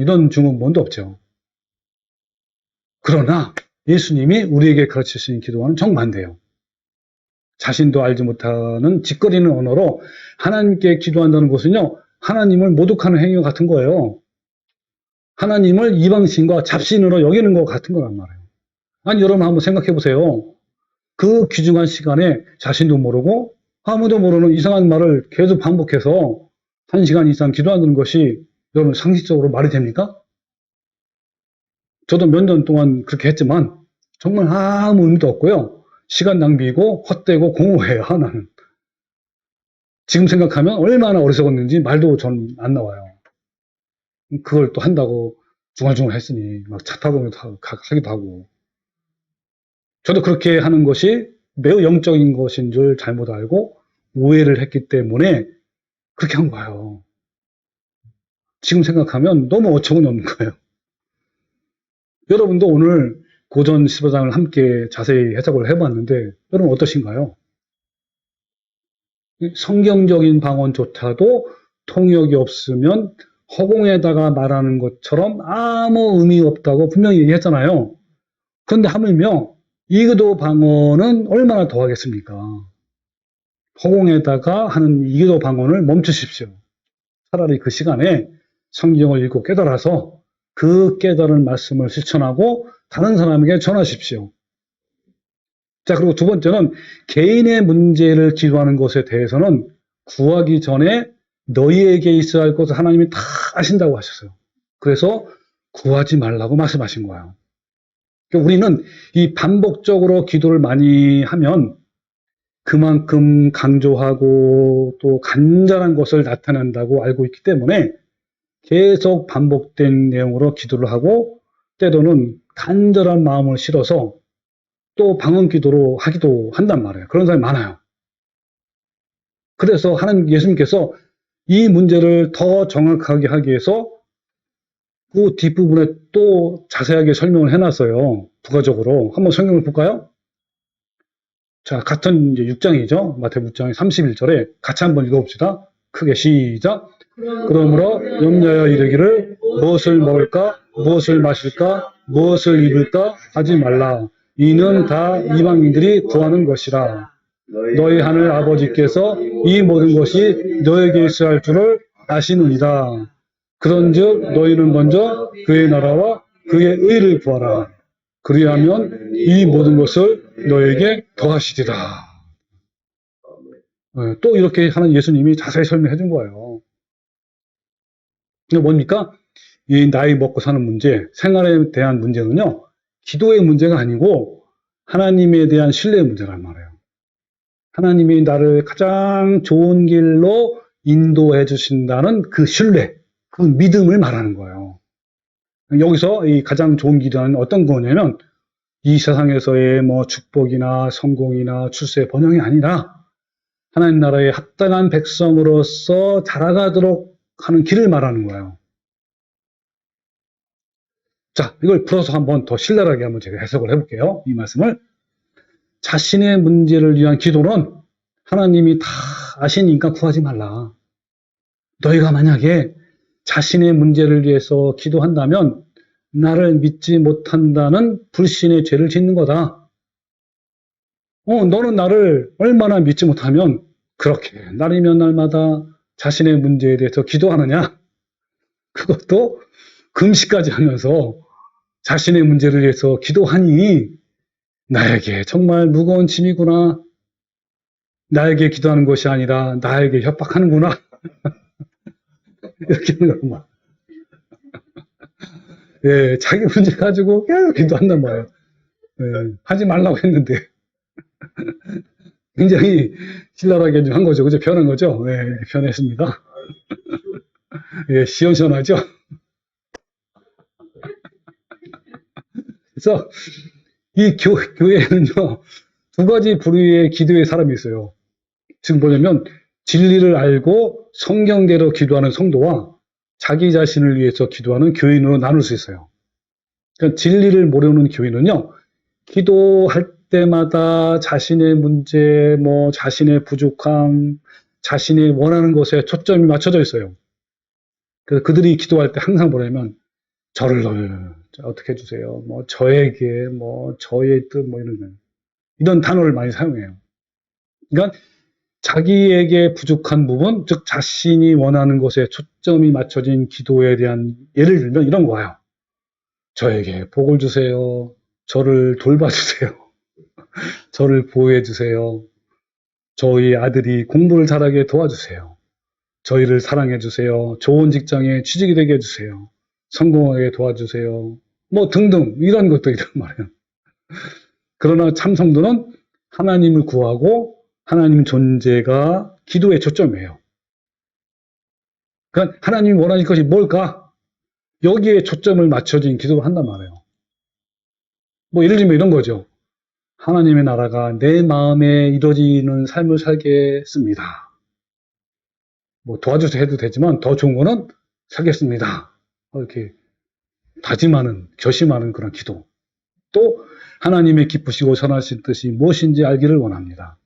이런 중언부언도 없죠. 그러나 예수님이 우리에게 가르치신 기도와는 정반대예요. 자신도 알지 못하는 짓거리는 언어로 하나님께 기도한다는 것은요. 하나님을 모독하는 행위 같은 거예요. 하나님을 이방신과 잡신으로 여기는 것 같은 거란 말이에요. 아니 여러분 한번 생각해 보세요. 그 귀중한 시간에 자신도 모르고 아무도 모르는 이상한 말을 계속 반복해서 1시간 이상 기도하는 것이 여러분 상식적으로 말이 됩니까? 저도 몇 년 동안 그렇게 했지만 정말 아무 의미도 없고요. 시간 낭비고 헛되고 공허해요. 나는. 지금 생각하면 얼마나 어리석었는지 말도 전 안 나와요. 그걸 또 한다고 중얼중얼 했으니 막 차 타고 하기도 하고. 저도 그렇게 하는 것이 매우 영적인 것인 줄 잘못 알고 오해를 했기 때문에 그렇게 한 거예요. 지금 생각하면 너무 어처구니 없는 거예요. 여러분도 오늘 고전 15장을 함께 자세히 해석을 해봤는데 여러분 어떠신가요? 성경적인 방언조차도 통역이 없으면 허공에다가 말하는 것처럼 아무 의미 없다고 분명히 얘기했잖아요. 그런데 하물며 이교도 방언은 얼마나 더하겠습니까? 허공에다가 하는 이교도 방언을 멈추십시오. 차라리 그 시간에 성경을 읽고 깨달아서 그 깨달은 말씀을 실천하고 다른 사람에게 전하십시오. 자, 그리고 두 번째는 개인의 문제를 기도하는 것에 대해서는 구하기 전에 너희에게 있어야 할 것을 하나님이 다 아신다고 하셨어요. 그래서 구하지 말라고 말씀하신 거예요. 그러니까 우리는 이 반복적으로 기도를 많이 하면 그만큼 강조하고 또 간절한 것을 나타낸다고 알고 있기 때문에 계속 반복된 내용으로 기도를 하고 때로는 간절한 마음을 실어서 또 방언 기도로 하기도 한단 말이에요. 그런 사람이 많아요. 그래서 하나님 예수님께서 이 문제를 더 정확하게 하기 위해서 그 뒷부분에 또 자세하게 설명을 해놨어요. 부가적으로. 한번 성경을 볼까요? 자, 같은 이제 6장이죠. 마태복음 6장 31절에 같이 한번 읽어봅시다. 크게 시작. 그러므로 염려하여 이르기를 무엇을 먹을까, 무엇을 마실까, 무엇을 입을까 하지 말라. 이는 다 이방인들이 구하는 것이라. 너희 하늘 아버지께서 이 모든 것이 너에게 있어야 할 줄을 아시느니라. 그런즉 너희는 먼저 그의 나라와 그의 의를 구하라. 그리하면 이 모든 것을 너에게 더하시리라. 또 이렇게 하는 예수님이 자세히 설명해 준 거예요. 이게 뭡니까? 이 나이 먹고 사는 문제, 생활에 대한 문제는요, 기도의 문제가 아니고 하나님에 대한 신뢰의 문제란 말이에요. 하나님이 나를 가장 좋은 길로 인도해 주신다는 그 신뢰, 그 믿음을 말하는 거예요. 여기서 이 가장 좋은 길은 어떤 거냐면 이 세상에서의 뭐 축복이나 성공이나 출세 번영이 아니라 하나님 나라의 합당한 백성으로서 자라가도록 하는 길을 말하는 거예요. 자, 이걸 풀어서 한번 더 신랄하게 한번 제가 해석을 해볼게요. 이 말씀을. 자신의 문제를 위한 기도는 하나님이 다 아시니까 구하지 말라. 너희가 만약에 자신의 문제를 위해서 기도한다면 나를 믿지 못한다는 불신의 죄를 짓는 거다. 너는 나를 얼마나 믿지 못하면 그렇게 날이면 날마다 자신의 문제에 대해서 기도하느냐? 그것도 금식까지 하면서 자신의 문제를 위해서 기도하니 나에게 정말 무거운 짐이구나. 나에게 기도하는 것이 아니라 나에게 협박하는구나. 이렇게 하는 거구만. 예, 자기 문제 가지고 계속 기도한단 말이에요. 예, 하지 말라고 했는데. 굉장히 신랄하게 좀 한 거죠. 그죠? 변한 거죠? 예, 변했습니다. 예, 시원시원하죠? 그래서 이 교회는요, 두 가지 부류의 기도의 사람이 있어요. 지금 뭐냐면, 진리를 알고 성경대로 기도하는 성도와 자기 자신을 위해서 기도하는 교인으로 나눌 수 있어요. 그러니까 진리를 모르는 교인은요, 기도할 때마다 자신의 문제, 뭐, 자신의 부족함, 자신이 원하는 것에 초점이 맞춰져 있어요. 그래서 그들이 기도할 때 항상 뭐냐면, 저를 어떻게 해주세요. 뭐, 저에게, 뭐, 저의 뜻, 뭐, 이런 단어를 많이 사용해요. 그러니까, 자기에게 부족한 부분, 즉, 자신이 원하는 것에 초점이 맞춰진 기도에 대한 예를 들면 이런 거예요. 저에게 복을 주세요. 저를 돌봐주세요. 저를 보호해주세요. 저희 아들이 공부를 잘하게 도와주세요. 저희를 사랑해주세요. 좋은 직장에 취직이 되게 해주세요. 성공하게 도와주세요. 뭐 등등 이런 것들이란 말이에요. 그러나 참 성도는 하나님을 구하고 하나님 존재가 기도의 초점이에요. 그러니까 하나님이 원하는 것이 뭘까? 여기에 초점을 맞춰진 기도를 한단 말이에요. 뭐 예를 들면 이런 거죠. 하나님의 나라가 내 마음에 이루어지는 삶을 살겠습니다. 뭐 도와주세요 해도 되지만 더 좋은 거는 살겠습니다. 이렇게 다짐하는, 결심하는 그런 기도. 또 하나님의 기쁘시고 선하신 뜻이 무엇인지 알기를 원합니다.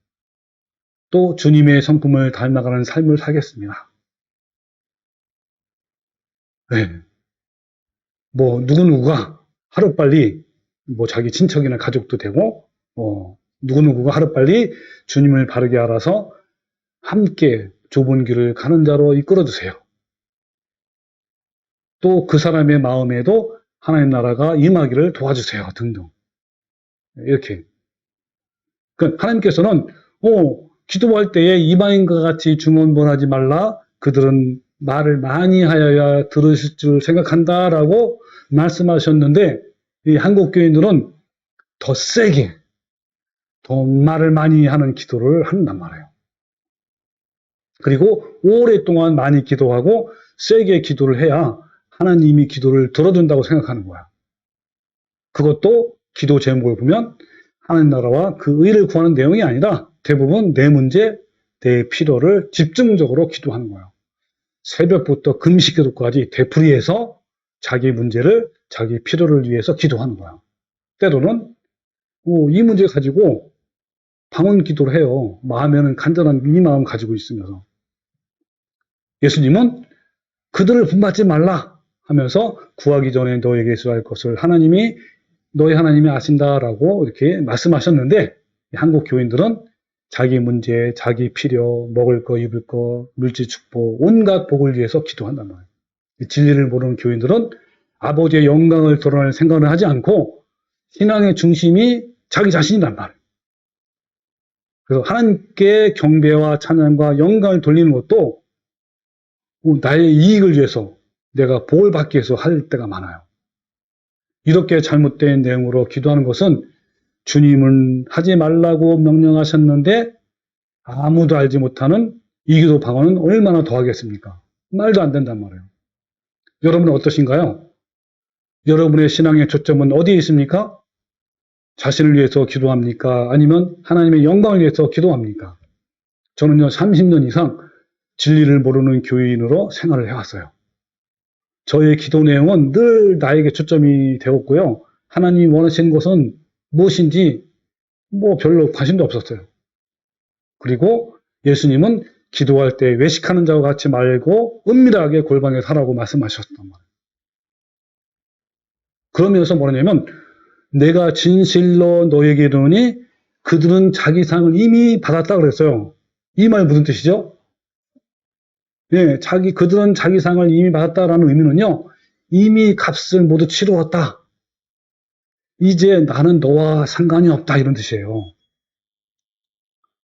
또 주님의 성품을 닮아가는 삶을 살겠습니다. 네. 뭐 누구누구가 하루빨리 뭐 자기 친척이나 가족도 되고 누구누구가 하루빨리 주님을 바르게 알아서 함께 좁은 길을 가는 자로 이끌어주세요. 또 그 사람의 마음에도 하나님 나라가 임하기를 도와주세요. 등등. 이렇게. 그러니까 하나님께서는 기도할 때에 이방인과 같이 중언부언하지 말라. 그들은 말을 많이 하여야 들으실 줄 생각한다라고 말씀하셨는데 이 한국 교인들은 더 세게, 더 말을 많이 하는 기도를 한단 말이에요. 그리고 오랫동안 많이 기도하고 세게 기도를 해야 하나님이 기도를 들어준다고 생각하는 거야. 그것도 기도 제목을 보면 하나님 나라와 그 의를 구하는 내용이 아니라 대부분 내 문제, 내 필요를 집중적으로 기도하는 거예요. 새벽부터 금식 기도까지 되풀이해서 자기 문제를, 자기 필요를 위해서 기도하는 거야. 때로는 이 문제 가지고 방언 기도를 해요. 마음에는 간절한 이 마음 가지고 있으면서. 예수님은 그들을 분받지 말라 하면서 구하기 전에 너에게 있어야 할 것을 너희 하나님이 아신다라고 이렇게 말씀하셨는데 한국 교인들은 자기 문제, 자기 필요, 먹을 거, 입을 거, 물질 축복, 온갖 복을 위해서 기도한단 말이에요. 진리를 모르는 교인들은 아버지의 영광을 드러낼 생각을 하지 않고 신앙의 중심이 자기 자신이란 말이에요. 그래서 하나님께 경배와 찬양과 영광을 돌리는 것도 나의 이익을 위해서 내가 복을 받기 위해서 할 때가 많아요. 이렇게 잘못된 내용으로 기도하는 것은 주님은 하지 말라고 명령하셨는데 아무도 알지 못하는 이 기도 방언은 얼마나 더 하겠습니까? 말도 안 된단 말이에요. 여러분은 어떠신가요? 여러분의 신앙의 초점은 어디에 있습니까? 자신을 위해서 기도합니까? 아니면 하나님의 영광을 위해서 기도합니까? 저는요 30년 이상 진리를 모르는 교인으로 생활을 해왔어요. 저의 기도 내용은 늘 나에게 초점이 되었고요. 하나님이 원하시는 것은 무엇인지 별로 관심도 없었어요. 그리고 예수님은 기도할 때 외식하는 자와 같이 말고 은밀하게 골방에 살라고 말씀하셨단 말이에요. 그러면서 뭐냐면 내가 진실로 너에게 이르노니 그들은 자기 상을 이미 받았다 그랬어요. 이 말 무슨 뜻이죠? 예, 그들은 자기 상을 이미 받았다라는 의미는요, 이미 값을 모두 치루었다. 이제 나는 너와 상관이 없다. 이런 뜻이에요.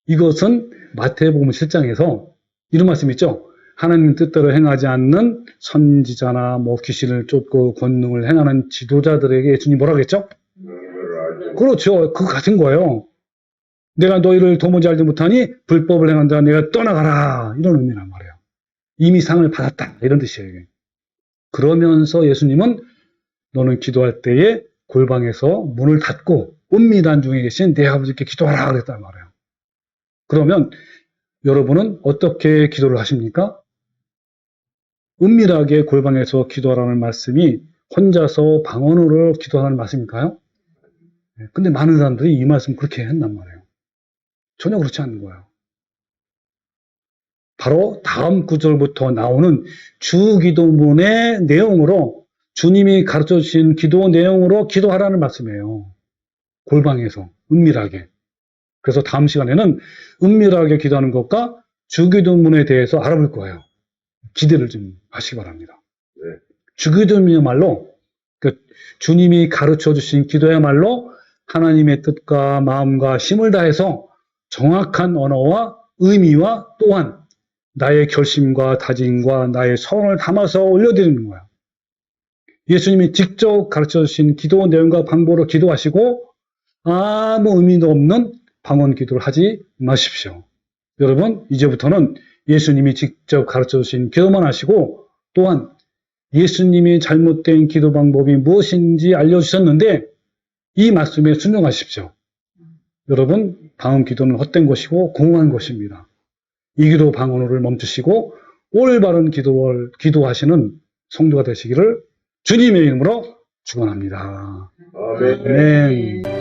이것은 마태복음 7장에서 이런 말씀 있죠. 하나님 뜻대로 행하지 않는 선지자나 귀신을 쫓고 권능을 행하는 지도자들에게 예수님이 뭐라고 했죠? 그렇죠. 그거 같은 거예요. 내가 너희를 도무지 알지 못하니 불법을 행한다. 내가 떠나가라. 이런 의미란 말이에요. 이미 상을 받았다. 이런 뜻이에요. 그러면서 예수님은 너는 기도할 때에 골방에서 문을 닫고 은밀한 중에 계신 내 아버지께 기도하라 그랬단 말이에요. 그러면 여러분은 어떻게 기도를 하십니까? 은밀하게 골방에서 기도하라는 말씀이 혼자서 방언으로 기도하라는 말씀일까요? 근데 많은 사람들이 이 말씀 그렇게 한단 말이에요. 전혀 그렇지 않는 거예요. 바로 다음 구절부터 나오는 주기도문의 내용으로 주님이 가르쳐 주신 기도 내용으로 기도하라는 말씀이에요. 골방에서 은밀하게. 그래서 다음 시간에는 은밀하게 기도하는 것과 주기도문에 대해서 알아볼 거예요. 기대를 좀 하시기 바랍니다. 네. 주기도문이야말로 주님이 가르쳐 주신 기도야말로 하나님의 뜻과 마음과 힘을 다해서 정확한 언어와 의미와 또한 나의 결심과 다짐과 나의 소원을 담아서 올려드리는 거야. 예수님이 직접 가르쳐 주신 기도 내용과 방법으로 기도하시고 아무 의미도 없는 방언 기도를 하지 마십시오. 여러분, 이제부터는 예수님이 직접 가르쳐 주신 기도만 하시고, 또한 예수님이 잘못된 기도 방법이 무엇인지 알려주셨는데 이 말씀에 순종하십시오. 여러분, 방언 기도는 헛된 것이고 공허한 것입니다. 이 기도 방언을 멈추시고 올바른 기도를 기도하시는 성도가 되시기를 주님의 이름으로 축원합니다. 아멘. 아멘.